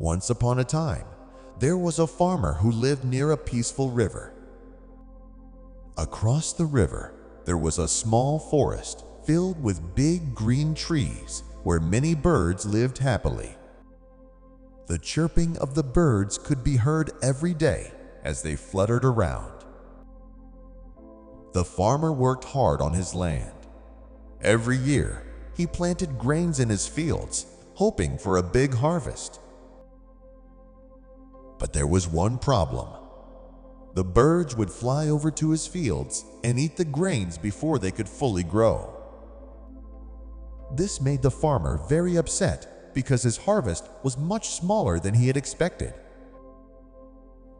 Once upon a time, there was a farmer who lived near a peaceful river. Across the river, there was a small forest filled with big green trees where many birds lived happily. The chirping of the birds could be heard every day as they fluttered around. The farmer worked hard on his land. Every year, he planted grains in his fields, hoping for a big harvest. But there was one problem. The birds would fly over to his fields and eat the grains before they could fully grow. This made the farmer very upset because his harvest was much smaller than he had expected.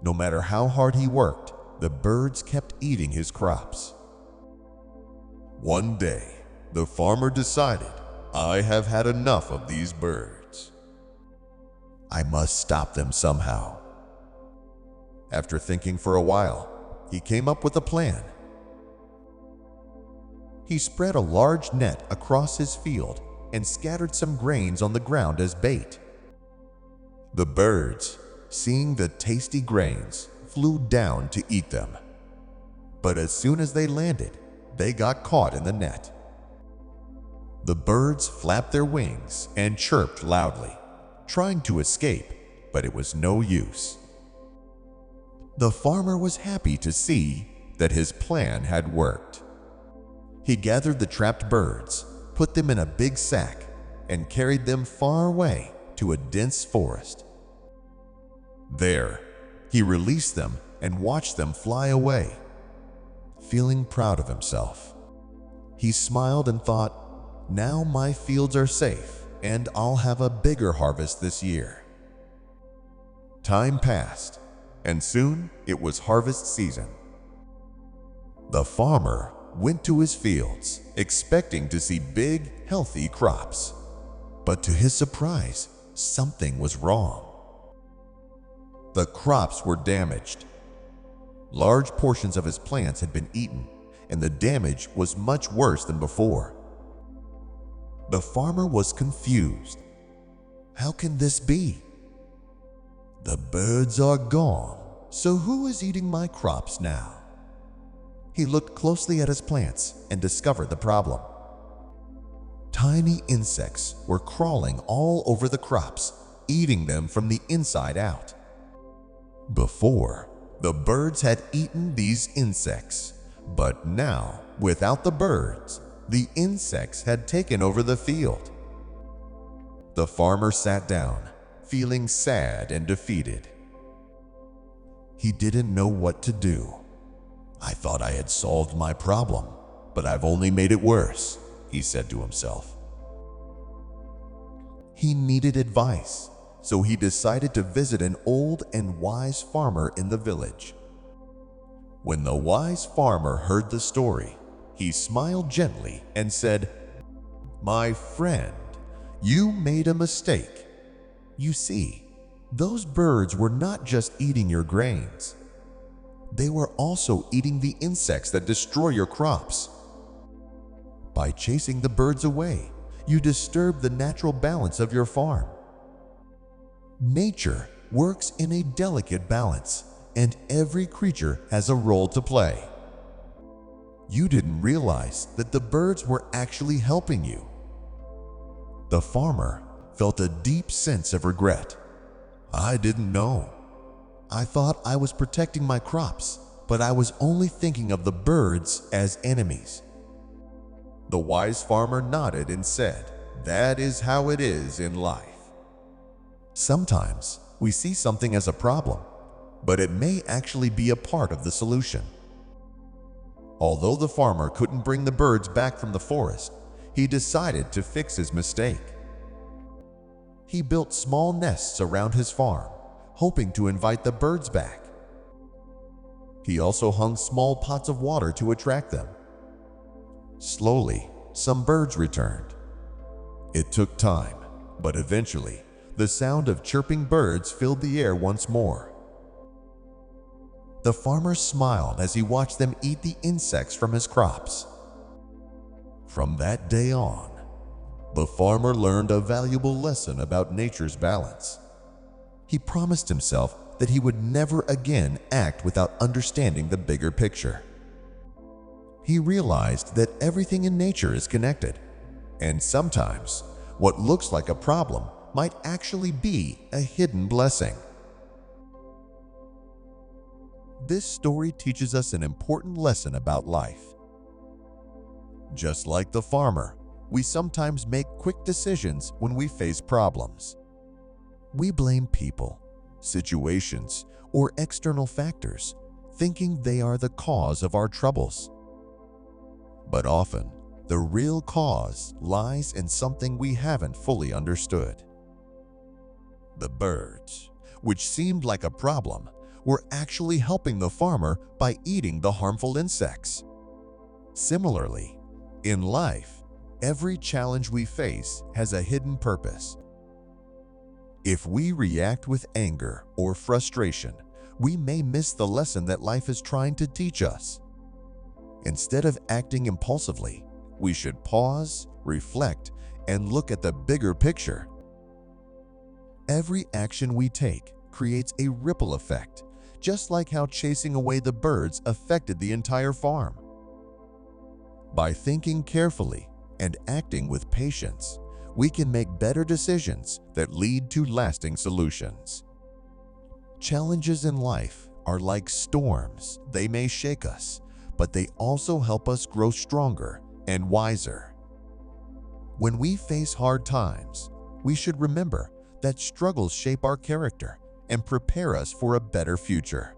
No matter how hard he worked, the birds kept eating his crops. One day, the farmer decided, "I have had enough of these birds. I must stop them somehow." After thinking for a while, he came up with a plan. He spread a large net across his field and scattered some grains on the ground as bait. The birds, seeing the tasty grains, flew down to eat them. But as soon as they landed, they got caught in the net. The birds flapped their wings and chirped loudly, trying to escape, but it was no use. The farmer was happy to see that his plan had worked. He gathered the trapped birds, put them in a big sack, and carried them far away to a dense forest. There, he released them and watched them fly away. Feeling proud of himself, he smiled and thought, "Now my fields are safe and I'll have a bigger harvest this year." Time passed, and soon it was harvest season. The farmer went to his fields, expecting to see big, healthy crops. But to his surprise, something was wrong. The crops were damaged. Large portions of his plants had been eaten, and the damage was much worse than before. The farmer was confused. How can this be? The birds are gone, so who is eating my crops now? He looked closely at his plants and discovered the problem. Tiny insects were crawling all over the crops, eating them from the inside out. Before, the birds had eaten these insects, but now, without the birds, the insects had taken over the field. The farmer sat down, feeling sad and defeated. He didn't know what to do. "I thought I had solved my problem, but I've only made it worse," he said to himself. He needed advice, so he decided to visit an old and wise farmer in the village. When the wise farmer heard the story, he smiled gently and said, "My friend, you made a mistake. You see, those birds were not just eating your grains. They were also eating the insects that destroy your crops. By chasing the birds away, you disturb the natural balance of your farm. Nature works in a delicate balance, and every creature has a role to play. You didn't realize that the birds were actually helping you." The farmer felt a deep sense of regret. "I didn't know. I thought I was protecting my crops, but I was only thinking of the birds as enemies." The wise farmer nodded and said, "That is how it is in life. Sometimes we see something as a problem, but it may actually be a part of the solution." Although the farmer couldn't bring the birds back from the forest, he decided to fix his mistake. He built small nests around his farm, hoping to invite the birds back. He also hung small pots of water to attract them. Slowly, some birds returned. It took time, but eventually, the sound of chirping birds filled the air once more. The farmer smiled as he watched them eat the insects from his crops. From that day on, the farmer learned a valuable lesson about nature's balance. he promised himself that he would never again act without understanding the bigger picture. He realized that everything in nature is connected, and sometimes what looks like a problem might actually be a hidden blessing. This story teaches us an important lesson about life. Just like the farmer, we sometimes make quick decisions when we face problems. We blame people, situations, or external factors, thinking they are the cause of our troubles. But often, the real cause lies in something we haven't fully understood. The birds, which seemed like a problem, were actually helping the farmer by eating the harmful insects. Similarly, in life, every challenge we face has a hidden purpose. If we react with anger or frustration, we may miss the lesson that life is trying to teach us. Instead of acting impulsively, we should pause, reflect, and look at the bigger picture. Every action we take creates a ripple effect, just like how chasing away the birds affected the entire farm. By thinking carefully and acting with patience, we can make better decisions that lead to lasting solutions. Challenges in life are like storms. They may shake us, but they also help us grow stronger and wiser. When we face hard times, we should remember that struggles shape our character and prepare us for a better future.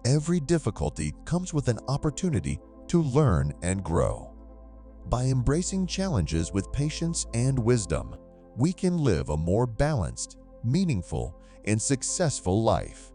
Every difficulty comes with an opportunity to learn and grow. By embracing challenges with patience and wisdom, we can live a more balanced, meaningful, and successful life.